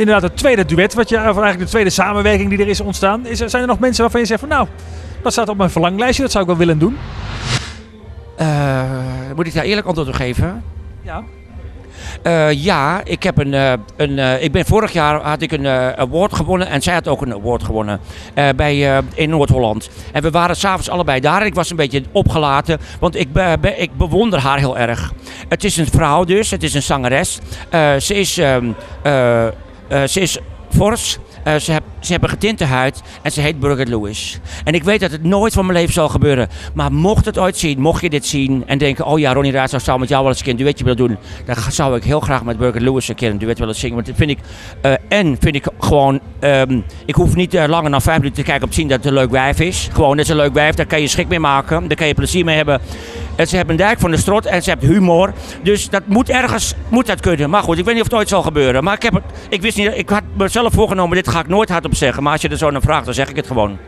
inderdaad het tweede duet, of eigenlijk de tweede samenwerking die er is ontstaan. Zijn er nog mensen waarvan je zegt van nou, dat staat op mijn verlanglijstje, dat zou ik wel willen doen? Moet ik daar eerlijk antwoord op geven? Ja. Ja, ik ben vorig jaar had ik een award gewonnen en zij had ook een award gewonnen in Noord-Holland. En we waren s'avonds allebei daar en ik was een beetje opgelaten, want ik bewonder haar heel erg. Het is een vrouw dus, het is een zangeres. Ze is fors. Ze heeft een getinte huid en ze heet Birgit Lewis. En ik weet dat het nooit van mijn leven zal gebeuren. Maar mocht het ooit zien, mocht je dit zien en denken... oh ja, Ronnie Raad zou met jou wel eens een keer een duetje willen doen... dan zou ik heel graag met Birgit Lewis een keer een duet willen zingen. Want dat vind ik gewoon... ik hoef niet langer dan 5 minuten te kijken om te zien dat het een leuk wijf is. Gewoon, dat is een leuk wijf, daar kan je schik mee maken. Daar kan je plezier mee hebben. En ze heeft een dijk van de strot en ze heeft humor. Dus dat moet ergens kunnen. Maar goed, ik weet niet of het ooit zal gebeuren. Maar ik wist niet, ik had mezelf voorgenomen, dit ga ik nooit hardop zeggen. Maar als je er zo naar vraagt, dan zeg ik het gewoon.